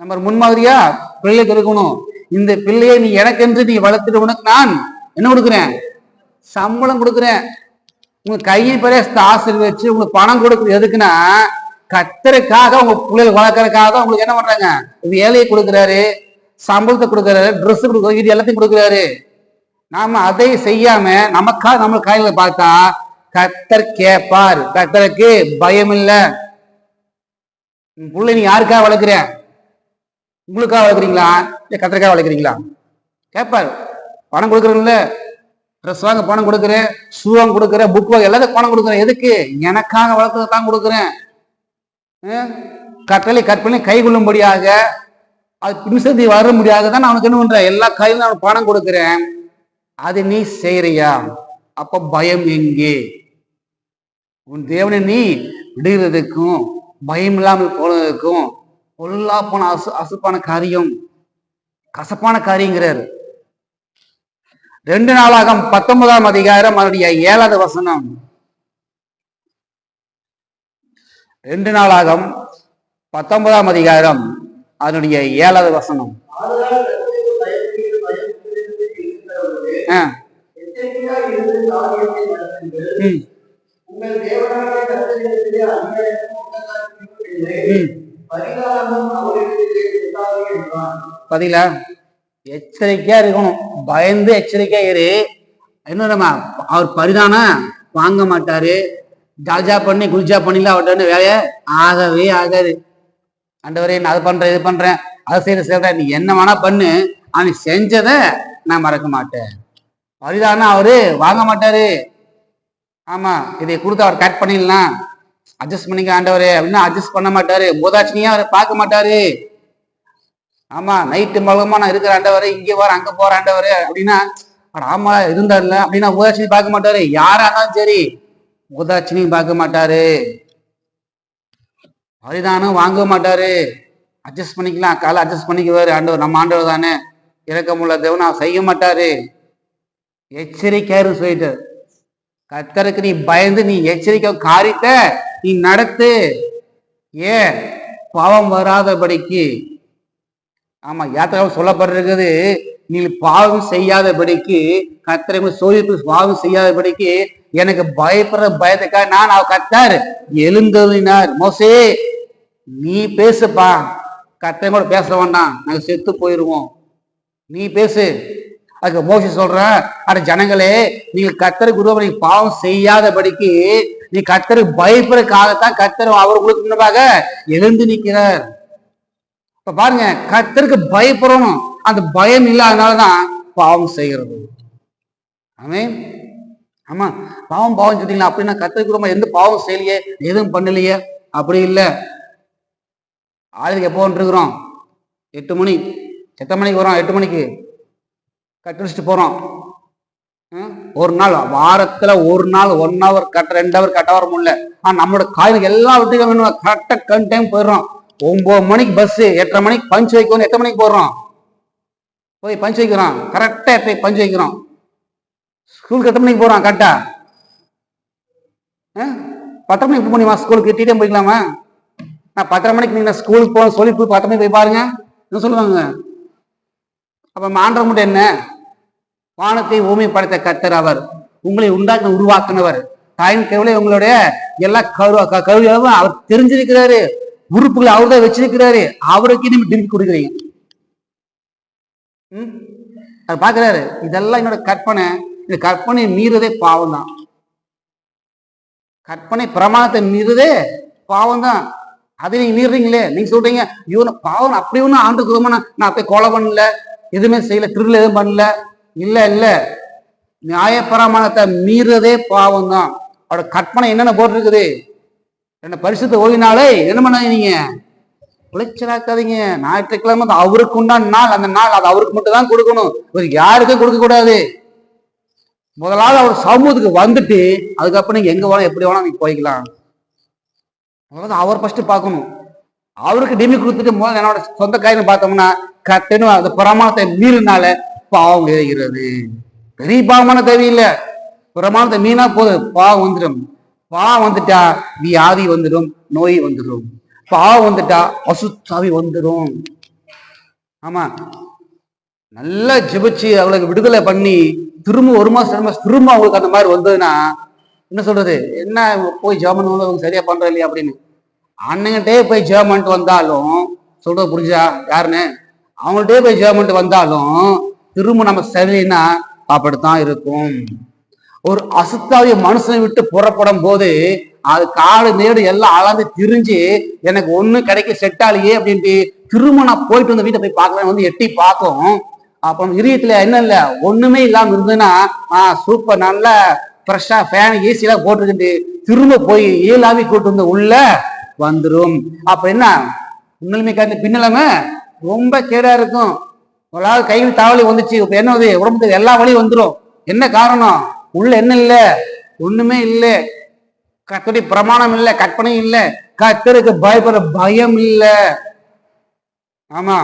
நம்ம ஒரு முன்மாதிரியா பிள்ளைகளுக்கு இருக்கணும். இந்த பிள்ளையை நீ எனக்கென்று நீ வளர்த்துட்டு உனக்கு நான் என்ன கொடுக்குறேன்? சம்பளம் கொடுக்குறேன். உங்க கையை பிரேசத்தை ஆசீர்வதிச்சு உங்களுக்கு பணம் கொடுக்குறது எதுக்குன்னா கர்த்தருக்காக உங்க பிள்ளைகள் வளர்க்கறதுக்காக உங்களுக்கு என்ன பண்றாங்க? வேலையை கொடுக்குறாரு, சம்பளத்தை கொடுக்குறாரு, ட்ரெஸ் கொடுக்குறாரு, இது எல்லாத்தையும் கொடுக்குறாரு. நாம அதை செய்யாம நமக்காக நம்ம கையில பார்த்தா கர்த்தர் கேட்பார். கர்த்தருக்கு பயம் இல்லை. பிள்ளை நீ யாருக்காக வளர்க்குற? உங்களுக்காக வளர்க்குறீங்களா இல்லை கர்த்தருக்காக வளர்க்குறீங்களா? கேட்பார். பணம் கொடுக்குறீங்கள, ட்ரெஸ் வாங்க பணம் கொடுக்குறேன், ஷூ வாங்க கொடுக்குறேன், புக் வாங்க எல்லாத்தையும் பணம் கொடுக்குறேன். எதுக்கு? எனக்காக வளர்க்கறதான் கொடுக்குறேன். கற்பனை கை கொள்ளும்படியாக அது பின்சதி வர முடியாது தான் நான் அவனுக்கு என்ன பண்றேன்? எல்லா கையிலும் நான் பணம் கொடுக்குறேன். அது நீ செய்யறியா? அப்ப பயம் எங்கே? உன் தேவனை நீ விடுகிறதுக்கும் பயம் இல்லாமல் போனதுக்கும் பொல்லா போன அசுப்பான காரியம், கசப்பான காரியங்கிறார். 2 நாளாகம் 19ஆம் அதிகாரம் அதனுடைய 7வது வசனம். 2 நாளாகம் 19ஆம் அதிகாரம் அதனுடைய 7வது வசனம். பதிலா எச்சரிக்கையா இருக்கணும். பயந்து எச்சரிக்கையா இரு. என்ன அவர் பரிதானா வாங்க மாட்டாரு. ஜாஜா பண்ணி குல்ஜா பண்ணில அவர்கிட்ட வேலைய ஆகவே ஆகாது. ஆண்டவரே நான் அது பண்றேன், இது பண்றேன், அதை செய்யறேன், நீ என்ன வேணா பண்ணு, ஆனா நீ செஞ்சதை நான் மறக்க மாட்டேன். பரிதானா அவரு வாங்க மாட்டாரு. ஆமா, இதை கொடுத்து அவர் கட் பண்ணிடலாம், அட்ஜஸ்ட் பண்ணிக்க ஆண்டவரே அப்படின்னா அட்ஜஸ்ட் பண்ண மாட்டாரு. போதாட்சினியா அவரை பார்க்க மாட்டாரு. ஆமா, நைட்டு மகமா நான் இருக்கிற ஆண்டவரே, இங்கே வர அங்க போற ஆண்டவரே அப்படின்னா ஆமா இருந்தார்ல அப்படின்னா போதாட்சினி பார்க்க மாட்டாரு. யாரா இருந்தாலும் சரி போதாட்சினியும் பார்க்க மாட்டாரு. பரிதானம் வாங்க மாட்டாரு. அட்ஜஸ்ட் பண்ணிக்கலாம், காலை அட்ஜஸ்ட் பண்ணிக்குவாரு. ஆண்டவர் நம்ம ஆண்டவர் தானே, இறக்கமுள்ள தேவன் அவர் செய்ய மாட்டாரு. எச்சரிக்கையாரு சொல்லிட்டு கர்த்தருக்கு நீ பயந்து நீ எச்சரிக்கை காரியத்தை நீ நடத்து. ஏன்? பாவம் வராதபடிக்கு. ஆமா, யாத்திராவில் சொல்லப்பட்டிருக்குது, நீ பாவம் செய்யாதபடிக்கு, கர்த்தரை சோதித்து பாவம் செய்யாதபடிக்கு எனக்கு பயப்படுற பயத்துக்காக நான் அவர் கர்த்தர் எழுந்தருளினார். மோசே நீ பேசுப்பா, கர்த்தரை கூட பேச வேண்டாம், நாங்க செத்து போயிருவோம், நீ பேசு. அதுக்கு மோசே சொல்ற, அட ஜனங்களே, நீங்கள் கர்த்தருக்கு உருவம் நீங்க பாவம் செய்யாதபடிக்கு நீ கர்த்தருக்கு பயப்படுறதுக்காகத்தான் கர்த்தர் அவர்களுக்கு முன்னதாக எழுந்து நிற்கிறார். இப்ப பாருங்க, கர்த்தருக்கு பயப்படணும். அந்த பயம் இல்லாதனாலதான் பாவம் செய்கிறது. ஆமென். ஆமா, பாவம் சொல்றீங்களா அப்படின்னா கர்த்தருக்கு ரொம்ப எந்த பாவம் செய்யலையே, எதுவும் பண்ணலையே அப்படி இல்லை. ஆளுக்கு எப்போ இருக்கிறோம்? 8 மணி. எத்தனை மணிக்கு வரோம்? 8 மணிக்கு கட்டடிச்சுட்டு போறோம். ஒரு நாள் வாரத்துல ஒரு நாள் 1 hour கட்ட 2 hour கட்ட வர முடியல. ஆனா நம்மளோட காய்கறி எல்லா விட்டுக்கும் கரெக்டா கன் டைம் போயிடுறோம். 9 மணிக்கு பஸ், 8:30 மணிக்கு பஞ்ச் வைக்கணும். 8 மணிக்கு போடுறோம், போய் பஞ்ச் வைக்கிறோம். கரெக்டா பஞ்ச் வைக்கிறோம். ஸ்கூலுக்கு 8 மணிக்கு போறோம். கரெக்டா 10 மணிக்கு போனியுமா ஸ்கூலுக்கு? டீ டைம் போய்க்கலாமா? நான் 10:30 மணிக்கு நீங்க ஸ்கூலுக்கு போக சொல்லி போய் 10 மணிக்கு போய் பாருங்க, என்ன சொல்லுவாங்க? அப்ப ஆண்டவர் மட்டும் என்ன? வானத்தை பூமி படைத்த கர்த்தர் அவர், உங்களை உருவாக்குனவர், தாயின் கருவிலே உங்களுடைய எல்லா கருவியும் அவர் தெரிஞ்சிருக்கிறாரு, உறுப்புகளை அவர் தான் வச்சிருக்கிறாரு. அவருக்கு நீங்க திருப்பி கொடுக்குறீங்க. அது பாக்குறாரு. இதெல்லாம் என்னோட கற்பனை. இந்த கற்பனை மீறதே பாவம் தான். கற்பனை பிரமாணத்தை மீறதே பாவம் தான். அதை நீங்க மீறீங்களே. நீங்க சொல்றீங்க இவனை பாவம் அப்படி ஒன்னும் ஆண்டுக்கு நான் அப்படி கொலை பண்ணல, எதுவுமே செய்யல, திருவிழா எதுவும் பண்ணல. இல்ல இல்ல, நியாயப்பிரமாணத்தை மீறதே பாவம் தான். அவரோட கற்பனை என்னென்ன போட்டிருக்குது? என்ன பரிசுத்த ஓய்வினாலே என்ன பண்ண நீங்க உளைச்சலாக்காதீங்க. ஞாயிற்றுக்கிழமை அவருக்கு உண்டான நாள், அந்த நாள் அது அவருக்கு மட்டும் தான் கொடுக்கணும், ஒரு யாருக்கும் கொடுக்க கூடாது. முதலாவது அவர் சமூகத்துக்கு வந்துட்டு அதுக்கப்புறம் நீங்க எங்க வேணும் எப்படி வேணா நீங்க போய்க்கலாம். முதல்ல அவர் ஃபர்ஸ்ட் பார்க்கணும். அவருக்கு டிமி கொடுத்துட்டு முதல்ல என்னோட சொந்த காரியம் பார்த்தோம்னா கட்டணும். அந்த பிரமாணத்தை மீறினால பாவம் விளைகிறது. பெரிய பாவமான தேவையில்லை, பிரமாணத்தை மீனா போது பாவம் வந்துடும். பாவம் வந்துட்டா வியாதி வந்துடும், நோய் வந்துடும். பாவம் வந்துட்டா அசுத்தாவி வந்துடும். ஆமா, நல்லா ஜெபிச்சு அவளுக்கு விடுதலை பண்ணி திரும்ப ஒரு மாசம் திரும்ப அவங்களுக்கு அந்த மாதிரி வந்ததுன்னா என்ன சொல்றது, என்ன போய் ஜெபம் அவங்க சரியா பண்ற இல்லையா அப்படின்னு அண்ணங்கிட்டே போய் ஜெபம் பண்ணிட்டு வந்தாலும் சொல்றது புரிஞ்சா யாருன்னு, அவங்கள்ட்டே போய் ஜெபம் பண்ணிட்டு வந்தாலும் திரும்ப நம்ம சரியில்லைன்னா அப்படித்தான் இருக்கும். ஒரு அசுத்தாவிய மனுஷனை விட்டு புறப்படும் போது அது காடு நேடு எல்லாம் அளந்து திரிஞ்சு எனக்கு ஒண்ணு கிடைக்க செட்டாலேயே அப்படின்ட்டு திரும்ப நான் போயிட்டு வந்த வீட்டை போய் பார்க்கலாம் வந்து எட்டி பார்த்தோம். அப்போ இதயத்துல என்ன இல்லை ஒண்ணுமே இல்லாம இருந்ததுன்னா சூப்பர் நல்ல ஃப்ரெஷ்ஷா ஃபேன் ஏசி எல்லாம் போட்டுக்கிட்டு திரும்ப போய் ஏழாவி கூட்டு வந்து உள்ள வந்துடும். அப்ப என்ன உண்மையுமே காட்டு பின்னலாம ரொம்ப கேடா இருக்கும். ஒரு நாள் கையில் தாவலி வந்துச்சு, இப்ப என்ன உடம்புக்கு எல்லா வழியும் வந்துடும். என்ன காரணம், உள்ள என்ன இல்லை, ஒண்ணுமே இல்லை, கர்த்தருடைய பிரமாணம் இல்லை, கற்பனை இல்லை, கர்த்தருக்கு பயப்படுற பயம் இல்லை. ஆமா,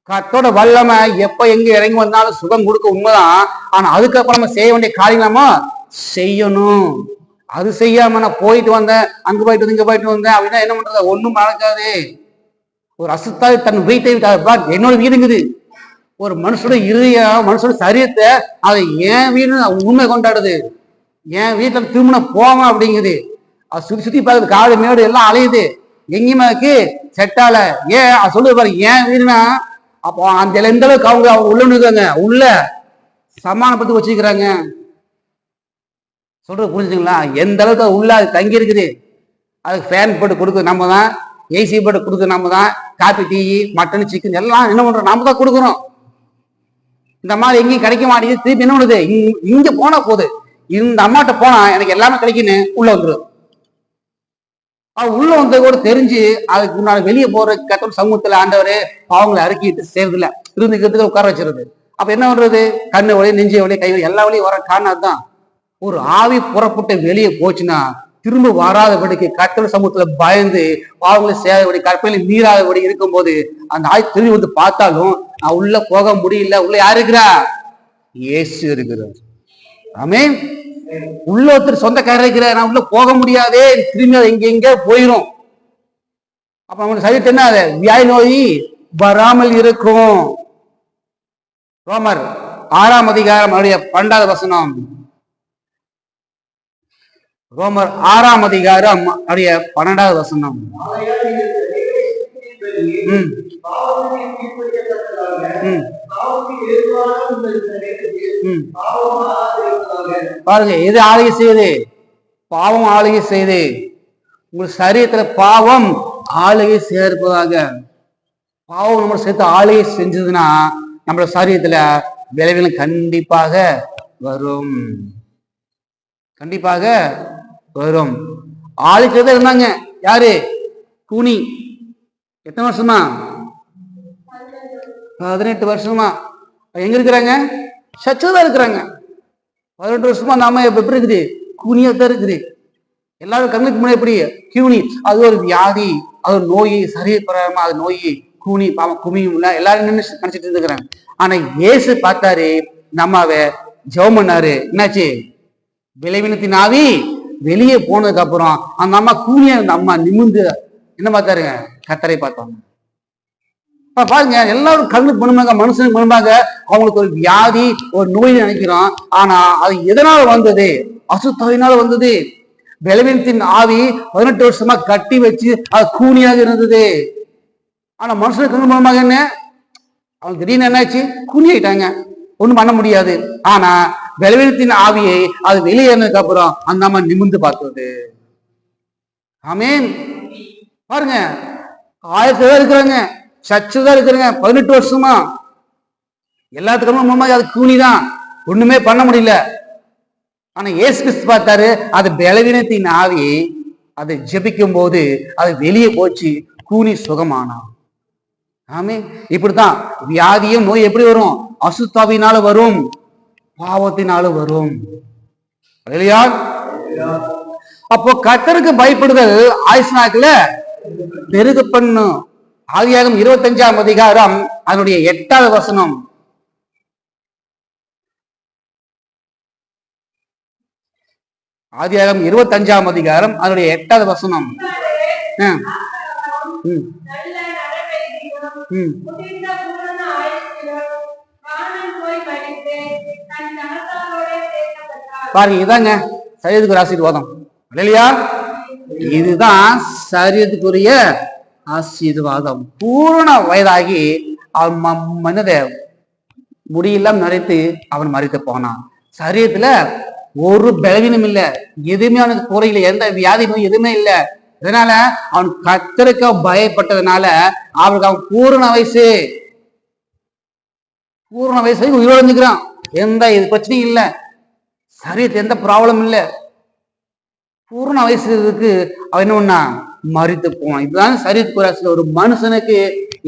கர்த்தரோட வல்லமை எப்ப எங்க இறங்கி வந்தாலும் சுகம் கொடுக்க உண்மைதான். ஆனா அதுக்கப்புறம் நம்ம செய்ய வேண்டிய காரியமா செய்யணும். அது செய்யாம நான் போயிட்டு வந்தேன், அங்க போயிட்டு வந்து இங்க போயிட்டு வந்தேன் அப்படின்னா என்ன பண்றது, ஒண்ணும் நடக்காது. ஒரு அசுத்தாவி தன் வீட்டை விட்டு என்னோட வீடுங்குது. ஒரு மனுஷோட இருதயம் மனுஷோட சரீரத்தை அதை என் வீடு உண்மை கொண்டாடுது. என் வீட்டுல திருமண போவோம் அப்படிங்குது. அது சுத்தி சுத்தி பார்க்குது, காடு மேடு எல்லாம் அலையுது, எங்கேயுமே செட்டால. ஏன் சொல்லுது பாரு, ஏன் வீடுனா அப்போ அந்த எந்த அளவுக்கு அவங்க உள்ள இருக்காங்க, உள்ள சமானப்படுத்தி வச்சுக்கிறாங்க. சொல்றது புரிஞ்சுங்களா, எந்த அளவுக்கு உள்ள அது தங்கி இருக்குது. அதுக்கு ஃபேன் போட்டு கொடுக்குறது நம்ம தான், ஏசி போட்டு கொடுக்குறது நம்ம தான், காப்பி டீ மட்டன் சிக்கன் எல்லாம் என்ன பண்றோம் நம்ம தான் கொடுக்குறோம். இந்த மாதிரி எங்கேயும் கிடைக்க மாட்டேங்குது. திருப்பி என்ன பண்ணுது, இங்க போனா போகுது, இந்த அம்மாட்ட போனா எனக்கு எல்லாமே கிடைக்குன்னு உள்ள வந்துடும். உள்ள வந்த கூட தெரிஞ்சு அதுக்கு முன்னாடி வெளியே போற கத்தோட சமூகத்துல ஆண்டவரே அவங்களை அறிக்கிட்டு சேர்றதில்ல, இருந்துக்கிறதுக்கு உட்கார வச்சிருது. அப்ப என்ன பண்றது, கண்ணு வழி நெஞ்சு வழி கை வழி எல்லா வழியும் வர காரணம் தான். ஒரு ஆவி புறப்பட்டு வெளியே போச்சுன்னா திரும்ப வராதபடிக்கு கத்தோட சமூகத்துல பயந்து அவங்களை சேதபடி கற்பனை மீறாதபடி இருக்கும் போது அந்த ஆவி திரும்பி வந்து பார்த்தாலும் நான் உள்ள போக முடியல. உள்ள யாரு இருக்கிறா, இயேசு இருக்கிறார். ஆமென். உள்ள ஒருத்தர் சொந்தக்காரர் இருக்கிற, நான் உள்ள போக முடியாதே, திரும்பி அதை எங்க போயிரும். அப்ப அவங்களுக்கு சரீரத்தை என்ன வியாதி நோய் வராமல் இருக்கும். ரோமர் 6ஆம் அதிகாரம் 12வது வசனம். ரோமர் 6ஆம் அதிகாரம் 12வது வசனம். பாருங்க, எது ஆளுகை செய்யுது, பாவம் ஆளுகை செய்யுது. உங்க சரீரத்துல பாவம் ஆளுகை சேர்ப்பதாக. பாவம் நம்ம சேர்த்து ஆளுகை செஞ்சதுன்னா நம்மளோட சரீரத்துல விளைவுகள் கண்டிப்பாக வரும், கண்டிப்பாக வரும். ஆளுக்கு இருந்தாங்க யாரு, கூனி. எத்தனை வருஷமா, 18 வருஷமா. எங்க இருக்கிறாங்க, சச்சுதான் இருக்கிறாங்க. 18 வருஷமா நாம எப்படி இருக்குது, கூனியா தான் இருக்குது. எல்லாரும் கண்ணுக்கு முன்னாடி எப்படி கூனி, அது ஒரு வியாதி, அது ஒரு நோய், சரீரமா அது நோய், கூனி பாவம் குமியும் இல்ல, எல்லாரும் நினைச்சிட்டு இருக்கிறாங்க. ஆனா இயேசு பார்த்தாரு, நம்மாவை ஜெபம் பண்ணாரு, என்னாச்சு, விளைவினத்தின் ஆவி வெளியே போனதுக்கு அப்புறம் அந்த அம்மா கூனிய அந்த அம்மா நிமிந்து என்ன பார்த்தாருங்க, கத்தரை பார்த்தாங்க. பாருங்க, எல்லாரும் கண்ணுக்கு பண்ணுவாங்க, மனுஷனுக்கு பண்ணுவாங்க. அவங்களுக்கு ஒரு வியாதி ஒரு நோய் நினைக்கிறோம். ஆனா அது எதனால வந்தது, அசுத்தாவினால வந்தது. விளைவினத்தின் ஆவி 18 வருஷமா கட்டி வச்சு அது கூனியாக இருந்தது. ஆனா மனுஷனுக்கு கண்ணு மூலமாக என்ன, அவங்க திடீர்னு என்னாச்சு, கூனி ஆயிட்டாங்க, ஒண்ணும் பண்ண முடியாது. ஆனா விளைவினத்தின் ஆவியை அது வெளியேறினதுக்கு அப்புறம் அந்த அம்மா நிமிர்ந்து பார்த்தது. ஆமீன். பாருங்க, 1000 பேர் இருக்கிறாங்க, சச்சுதான் இருக்கிறாங்க, 18 வருஷமா எல்லாத்துக்கும் மூலமா அது கூனிதான், ஒண்ணுமே பண்ண முடியல. ஆனா இயேசு கிறிஸ்து பார்த்தாரு, அது பலவீனத்தின் ஆவி, அதை ஜெபிக்கும் போது அது வெளியே போச்சு, கூனி சுகமானான். ஆமே. இப்படித்தான் வியாதியும் நோய் எப்படி வரும்? அசுத்தாவினால வரும், பாவத்தினால வரும். இல்லையா? அப்போ கர்த்தருக்கு பயப்படுதல் ஆயுஷ்நாட்கள பெருக பண்ணும். ஆதியாகமம் 25ஆம் அதிகாரம் அதனுடைய 8வது வசனம். ஆதியாகமம் 25ஆம் அதிகாரம் அதனுடைய 8வது வசனம். பாருங்க, இதாங்க சரீரத்துக்கு ஒரு ஆசீர்வாதம் இல்லையா? இதுதான் சரீரத்துக்குரிய ஆசீர்வாதம். பூரண வயதாகி அவன் மனதை முடியெல்லாம் நிறைத்து அவன் மறித்து போனான். சரீரத்துல ஒரு பலவீனம் இல்லை, எதுவுமே அவனுக்கு குறையில, எந்த வியாதி நோய் எதுவுமே இல்லை. இதனால அவன் கர்த்தருக்கு பயப்பட்டதுனால அவனுக்கு அவன் பூரண வயசு உயிரிழந்துக்கிறான். எந்த இது பிரச்சனையும் இல்லை, சரீரத்துல எந்த ப்ராப்ளம் இல்லை. பூரண வயசுக்கு அவன் என்ன பண்ணா? மறித்து போவான். இதுதான் சரீரத்துக்கு ஒரு மனுஷனுக்கு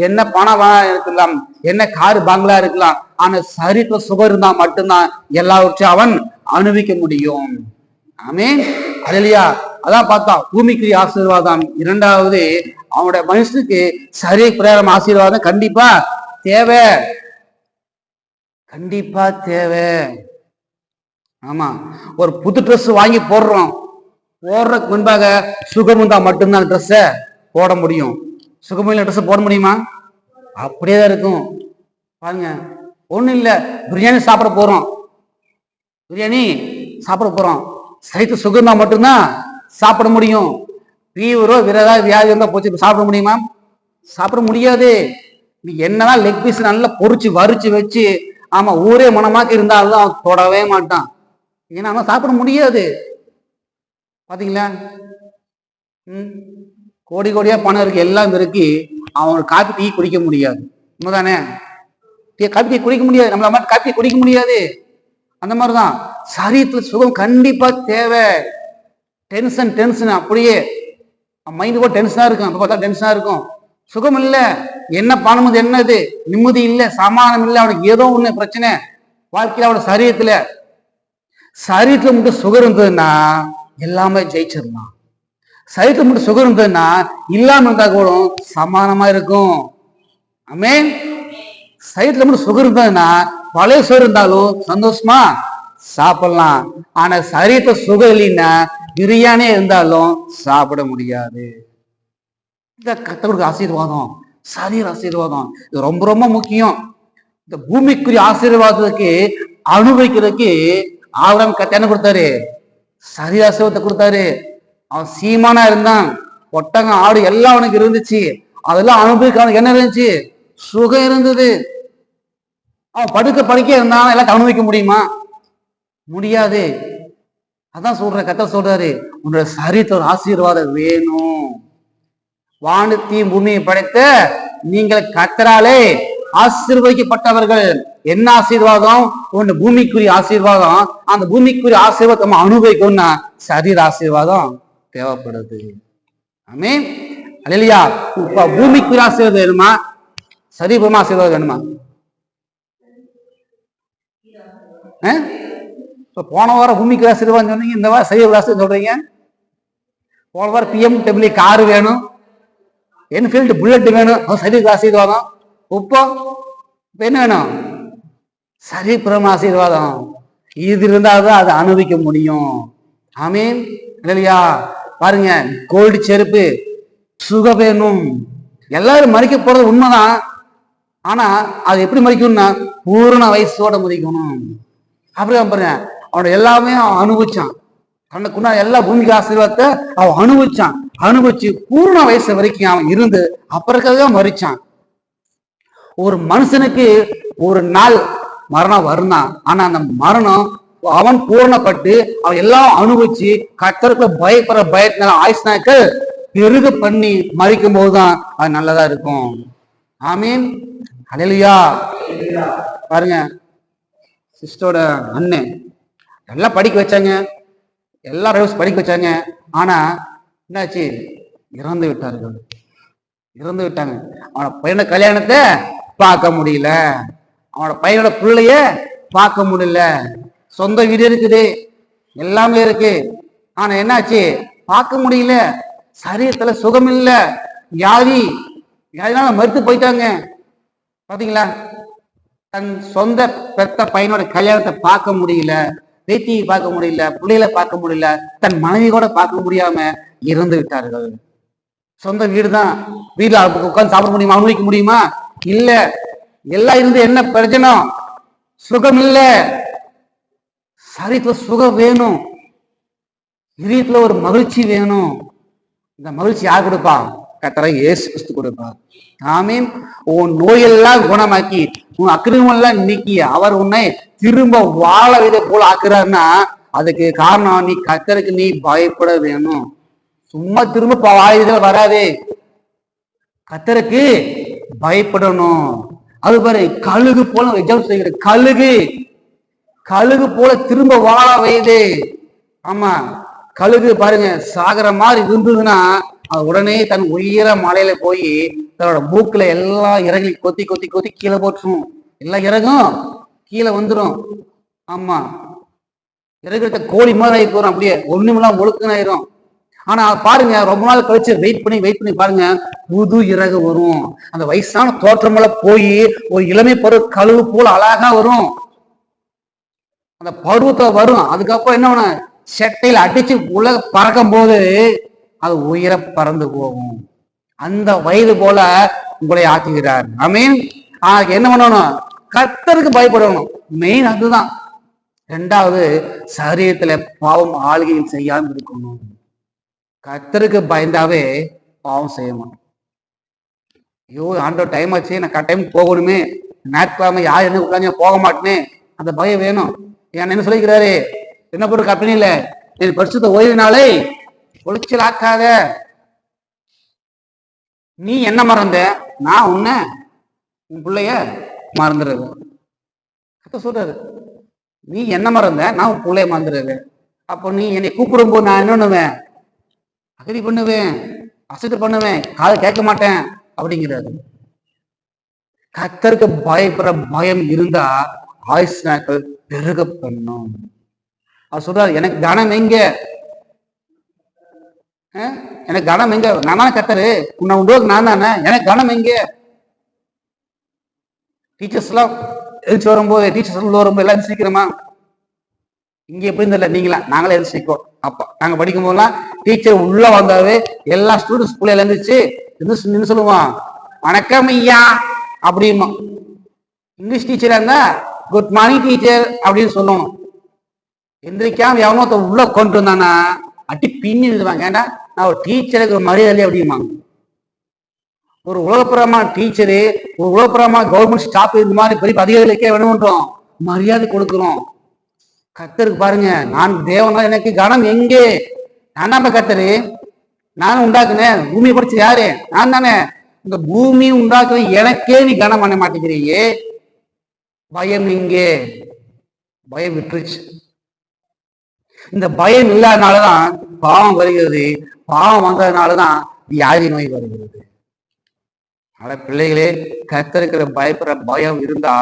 என்ன பணம் இருக்கலாம், என்ன காரு பாங்களா இருக்கலாம், ஆனா சரீரத்துல சுகம் இருந்தா மட்டும்தான் எல்லாவற்றையும் அவன் அனுபவிக்க முடியும். ஆமீன். அல்லேலூயா. அதான் பார்த்தா பூமிக்குரிய ஆசீர்வாதம். இரண்டாவது, அவனுடைய மனுஷனுக்கு சரீர பிரகாரம் ஆசீர்வாதம் கண்டிப்பா தேவை, கண்டிப்பா தேவை. ஆமா, ஒரு புது ட்ரெஸ் வாங்கி போடுறதுக்கு முன்பாக சுகம் இருந்தா மட்டும்தான் ட்ரெஸ்ஸ போட முடியும். சுகமில்ல ட்ரெஸ் போட முடியுமா? அப்படியேதான் இருக்கும். பாருங்க, ஒண்ணும் இல்ல, பிரியாணி சாப்பிட போறோம், சைத்து சுகம் தான் மட்டும்தான் சாப்பிட முடியும். ஃபீவரோ விரதா வியாதி இருந்தா போச்சு சாப்பிட முடியுமா? சாப்பிட முடியாது. நீ என்னதான் லெக் பீஸ் நல்லா பொறிச்சு வரிச்சு வச்சு ஆமா ஊரே மனமாக்கி இருந்தாலும் அவன் தொடவே மாட்டான். ஏன்னா அவன் சாப்பிட முடியாது. பாத்தீங்களா? கோடி கோடியா பணம் இருக்கு, எல்லாம் இருக்கு, அவன் காப்பி டீ குடிக்க முடியாது. உண்மைதானே? காப்பி டீ குடிக்க முடியாது, நம்மள மாதிரி காப்பி டீ குடிக்க முடியாது. அந்த மாதிரிதான் சரீரத்துல சுகம் கண்டிப்பா தேவை. டென்ஷன் அப்படியே மைண்ட் கூட டென்ஷனா இருக்கும், அப்ப பார்த்தா டென்ஷனா இருக்கும். சுகம் இல்ல, என்ன பணம் என்னது, நிம்மதி இல்லை, சமாதானம் இல்லை, அவனுக்கு ஏதோ ஒண்ணு பிரச்சனை வாழ்க்கையில. அவனோட சரீரத்துல மட்டும் சுகம் இருந்ததுன்னா எல்லாமே ஜெயிச்சிடலாம். சரீரத்துல மட்டும் சுகம் இருந்ததுன்னா இல்லாம இருந்தா கூட சமாதானமா இருக்கும். ஆமென். சரீரத்துல மட்டும் சுகம் இருந்ததுன்னா பழைய சோறு இருந்தாலும் சந்தோஷமா சாப்பிடலாம். ஆனா சரீரத்தை சுகம் இல்லைன்னா பிரியாணி இருந்தாலும் சாப்பிட முடியாது. இந்த கர்த்தருக்கு ஆசீர்வாதம், சரீர ஆசீர்வாதம், இது ரொம்ப ரொம்ப முக்கியம். இந்த பூமிக்குரிய ஆசீர்வாதத்துக்கு அனுபவிக்கிறதுக்கு ஆபிரகாம் கர்த்தர் என்ன கொடுத்தாரு? சரீர ஆசீர்வாதத்தை கொடுத்தாரு. அவன் சீமானா இருந்தான், ஒட்டகம் ஆடு எல்லாம் அவனுக்கு இருந்துச்சு, அதெல்லாம் அனுபவிக்க அவனுக்கு என்ன இருந்துச்சு? சுகம் இருந்தது. அவன் படுக்க இருந்தான், எல்லாம் அனுபவிக்க முடியுமா? முடியாது. அதான் கர்த்தர் சொல்றாரு, உன்னோட சரீரத்துல ஒரு ஆசீர்வாதம் வேணும். வானத்தையும் பூமியை படைத்த நீங்கள் கர்த்தராலே ஆசீர்வதிக்கப்பட்டவர்கள். என்ன ஆசீர்வாதம்? உன் பூமிக்குரிய ஆசீர்வாதம். அந்த பூமிக்குரிய ஆசீர்வாதம் நம்ம அனுபவிக்கணும்னா சரீர ஆசீர்வாதம் தேவைப்படுது. ஆமென். அல்லேலூயா. இப்ப பூமிக்குரிய ஆசீர்வாதம் வேணுமா, சரீரமா ஆசீர்வாதம் வேணுமா? இப்ப போன வாரம் பூமிக்கு ஆசீர்வாதம் சொன்னீங்க, இந்த வாரம் சரீர ஆசீர்வாதம் சொல்றீங்க. போன வாரம் BMW காரு வேணும், என்ஃபீல்டு புல்லட் வேணும், சரீர ஆசீர்வாதம். இப்போ என்ன வேணும்? சரீரபுரம் ஆசீர்வாதம். இது இருந்தால்தான் அதை அனுபவிக்க முடியும். ஆமீன். இல்லையா? பாருங்க, கோல்டு செருப்பு, சுகம் வேணும். எல்லாரும் மறிக்க போறது உண்மைதான். ஆனா அது எப்படி மறிக்கணும்னா பூரண வயசோட மறிக்கணும். அப்படிதான் பாருங்க, அவனோட எல்லாமே அவன் அனுபவிச்சான். தனக்குன்னா எல்லா பூமிக்கு ஆசீர்வாதத்தை அவன் அனுபவிச்சு பூர்ண வயசு வரைக்கும் அவன் இருந்து அப்புறக்காக மறிச்சான். ஒரு மனுஷனுக்கு ஒரு நாள் மரணம் வரும்தான், ஆனா அந்த மரணம் அவன் பூரணப்பட்டு அவன் எல்லாம் அனுபவிச்சு கர்த்தருக்கு பயப்படுற பயத்தினால ஆயுஷ் நாட்கள் பெருக பண்ணி மறிக்கும் போதுதான் அது நல்லதா இருக்கும். ஆமீன். அல்லேலூயா. பாருங்க, சிஸ்டரோட அண்ணன் எல்லாம் படிக்க வச்சாங்க, எல்லா படிக்க வச்சாங்க, ஆனா என்னாச்சு? இறந்து விட்டார்கள். இறந்து விட்டாங்க. அவனோட பையனோட கல்யாணத்தை பார்க்க முடியல, அவனோட பையனோட பிள்ளைய பார்க்க முடியல. சொந்த வீடு இருக்குது, எல்லாமே இருக்கு, ஆனா என்னாச்சு, பார்க்க முடியல. சரீரத்துல சுகம் இல்ல, வியாதி, வியாதினால மறுத்து போயிட்டாங்க. பாத்தீங்களா, தன் சொந்த பெத்த பையனோட கல்யாணத்தை பார்க்க முடியல, பேத்தியை பார்க்க முடியல, பிள்ளைகளை பார்க்க முடியல, தன் மனைவி கூட பார்க்க முடியாம இறந்து விட்டார்கள். சொந்த வீடு தான், வீட்டுல உட்காந்து சாப்பிட முடியுமா, அனுபவிக்க முடியுமா? இல்ல. எல்லாம் இருந்து என்ன பிரயோஜனம்? சுகம் இல்ல. சரீரத்துல சுகம் வேணும், இதயத்துல ஒரு மகிழ்ச்சி வேணும். இந்த மகிழ்ச்சி யார் கொடுப்பா? கர்த்தரை இயேசு கிறிஸ்து கொடுப்பார். ஆமீன். உன் நோயெல்லாம் குணமாக்கி, உன் அக்கிரமம் எல்லாம் நீக்கி அவர் உன்னை திரும்ப வாழ விதை போல ஆக்குறாருன்னா அதுக்கு காரணம் நீ கர்த்தருக்கு நீ பயப்பட வேணும். சும்மா திரும்ப வாயுதல் வராதே, கர்த்தருக்கு பயப்படணும். அது பாரு, கழுகு போல எக்ஸாம் செய்கிற கழுகு, கழுகு போல திரும்ப வாழ வையுது. ஆமா, கழுகு பாருங்க, சாகர மாதிரி இருந்ததுன்னா அது உடனே தன் உயர மலையில போய் தன்னோட மூக்குல எல்லா இறகி கொத்தி கொத்தி கொத்தி கீழே போட்டுரும். எல்லா இறகும் கீழே வந்துடும். ஆமா, இறகுட்ட கோழி மாதிரி ஆகி போறோம், அப்படியே ஒண்ணுமெல்லாம் ஒழுக்கனாயிரும். ஆனா பாருங்க, ரொம்ப நாள் கழிச்சு வெயிட் பண்ணி பாருங்க, புது இறகு வரும். அந்த வயசான தோற்றமெல்லாம் போய் ஒரு இளமை பருவ கழுகு போல அழகா வரும். அந்த பருவத்தை வரும். அதுக்கப்புறம் என்ன பண்ண, செட்டையில அடிச்சு உலக பறக்கும் போது அது உயர பறந்து போகும். அந்த வயது போல உங்களை ஆக்குகிறார். ஆமீன். என்ன பண்ணணும்? கர்த்தருக்கு பயப்படணும். மெயின் அதுதான். ரெண்டாவது, சரீரத்துல பாவம் ஆளுகையில் செய்யாம இருக்கணும். கர்த்தருக்கு பயந்தாவே பாவம் செய்ய மாட்டோம். ஐயோ ஆண்டவர் டைம் ஆச்சு, நான் கரெக்ட் போகணுமே, ஞாயிற்றுக்கிழமை யார் என்ன உட்காந்து போக மாட்டேனே, அந்த பயம் வேணும். ஏன் என்ன சொல்லிக்கிறாரு, என்ன பொருள் கற்பனையில, என் பரிசுத்த ஓய்வினாலே ஒளிச்சல் ஆக்காத. நீ என்ன மறந்த, நான் உன்னை உன் பிள்ளைய மறந்துடுறது. சொல்றாரு, நீ என்ன மறந்த, நான் உன் பிள்ளைய மறந்துடுறது. அப்போ நீ என்னை கூப்பிடும் போது நான் என்ன பண்ணுவேன், அகதி பண்ணுவேன், அசத்து பண்ணுவேன், காதை கேட்க மாட்டேன் அப்படிங்கிறாரு. கர்த்தருக்கு பயப்படுற பயம் இருந்தா ஆயுசு நாட்கள் பெருக பண்ணும். அவர் சொல்றாரு, எனக்கு கனம் எங்க, எனக்கு கனம் எங்க, நான் தானே கர்த்தரு, உன்னை உண்டு நான் தானே, எனக்கு கனம் எங்க? டீச்சர்ஸ் எல்லாம் எழுச்சி வரும்போது, டீச்சர்ஸ் உள்ள வரும்போது எல்லாம் சீக்கிரமா, இங்க எப்படி தெரியல, நீங்களா நாங்களே எழுச்சிக்கோம். அப்ப நாங்க படிக்கும் போதெல்லாம் டீச்சர் உள்ள வந்தாவே எல்லா ஸ்டூடெண்ட்ஸ் பிள்ளைல எழுந்துச்சு நின்று சொல்லுவான், வணக்கம் ஐயா அப்படிமா. இங்கிலீஷ் டீச்சரா இருந்தா குட் மார்னிங் டீச்சர் அப்படின்னு சொல்லணும். எந்திரிக்காம எவனோ உள்ள கொண்டு வந்தானா அட்டி பின்னி எழுதுவாங்க. ஏன்னா நான் ஒரு டீச்சருக்கு ஒரு மரியாதை அப்படிம்பாங்க. ஒரு உலகப்புறமான டீச்சரு, ஒரு உலகப்புறமான கவர்மெண்ட் ஸ்டாஃப் இந்த மாதிரி பெரிய அதிகாரிகளுக்கே வேணும்ன்றோம் மரியாதை கொடுக்குறோம். கர்த்தருக்கு பாருங்க, நான் தேவனா, எனக்கு கனம் எங்கே? நான் தான் கர்த்தரு, நானும் உண்டாக்குனேன். பூமியை படிச்சு யாரு? நான் தானே. இந்த பூமி உண்டாக்குன எனக்கே நீ கனம் பண்ண மாட்டேங்கிறீங்க. பயம் எங்கே? பயம் விட்டுருச்சு. இந்த பயம் இல்லாதனாலதான் பாவம் வருகிறது. பாவம் வந்ததுனாலதான் வியாதி நோய் வருகிறது. பிள்ளைகளே, கர்த்தருக்கு பயப்படுற பயம் இருந்தா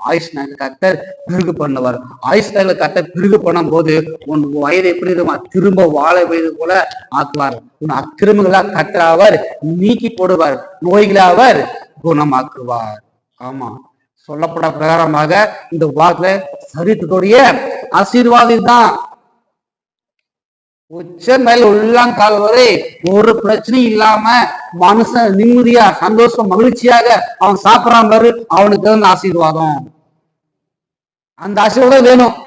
ஆயுஷ் நாங்கள் கர்த்தர் பிறகு பண்ணுவார். ஆயுஷ் நாங்கள் கர்த்தர் பிறகு பண்ணும் போது உன் வயது எப்படி இருக்குமா திரும்ப வாழ வயது போல ஆக்குவார். உன் அக்கிரமங்களா கர்த்தர் அவர் நீக்கி போடுவார், நோய்களை அவர் குணமாக்குவார். ஆமா, சொல்லப்பட பிரகாரமாக இந்த வாக்குல சரித்திரத்துடைய ஆசீர்வாதம் தான். உச்ச மேல உள்ளாங்கால் வரை ஒரு பிரச்சனையும் இல்லாம மனுஷன் நிம்மதியா சந்தோஷம் மகிழ்ச்சியாக அவன் சாப்பிடறான் பாரு, அவனுக்கு வந்து ஆசீர்வாதம். அந்த ஆசீர்வாதம் வேணும்.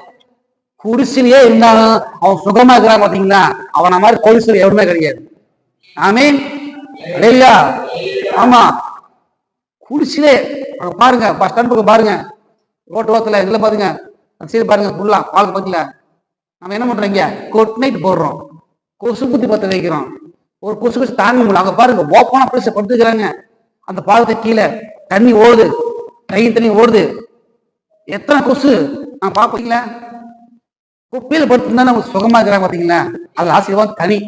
குடிசிலேயே இருந்தாலும் அவன் சுகமா இருக்கிறான் பாத்தீங்களா, அவன மாதிரி கொடிசில் எவருமே கிடையாது. ஆமீன். இல்லையா? ஆமா, குடிசிலே பாருங்க, பஸ் ஸ்டாண்ட் பக்கம் பாருங்க, ரோட்டு ஓரத்துல இதுல பாருங்க, சரி பாருங்க, ஃபுல்லா பால் பாத்தீங்களா. நம்ம என்ன பண்றோங்க, குட் நைட் போடுறோம், கொசு குத்தி பத்த வைக்கிறோம். ஒரு கொசு கொசு தாங்க முடியல, அங்க பாருங்க ஓப்பனா பிடிச்ச படுத்துக்கிறாங்க. அந்த பாலத்தை கீழே தண்ணி ஓடுது, தண்ணி ஓடுது, எத்தனை கொசு நான் பாப்பீங்களா. குப்பையில படுத்துருந்தா நம்ம சுகமா இருக்கிறாங்க பாத்தீங்களா, அது ஆசீர்வாதம் தனி.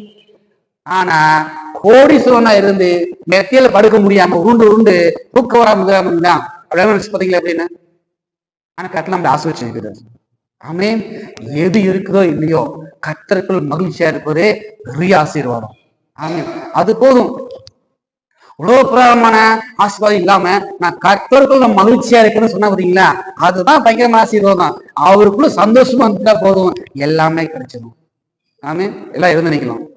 ஆனா கோடீஸ்வரனா இருந்து மெத்தையில படுக்க முடியாம உருண்டு உருண்டு தூக்க வராம பாத்தீங்களா அப்படின்னு. ஆனா கர்த்தர் நம்மளை ஆசீர்வதிச்சிருக்கிறார். ஆமென். எது இருக்குதோ இல்லையோ கர்த்தருக்குள் மகிழ்ச்சியா இருப்பதே பெரிய ஆசீர்வாதம். ஆமென். அது போதும். உலகப்பிரமான ஆசீர்வாதம் இல்லாம நான் கர்த்தருக்குள்ள மகிழ்ச்சியா இருக்குன்னு சொன்னா பாத்தீங்களா, அதுதான் பயங்கரமான ஆசீர்வாதம். அவருக்குள்ள சந்தோஷமா இருந்தா போதும், எல்லாமே கிடைச்சிடும். ஆமென். எல்லாம் இருந்து நிக்கலாம்.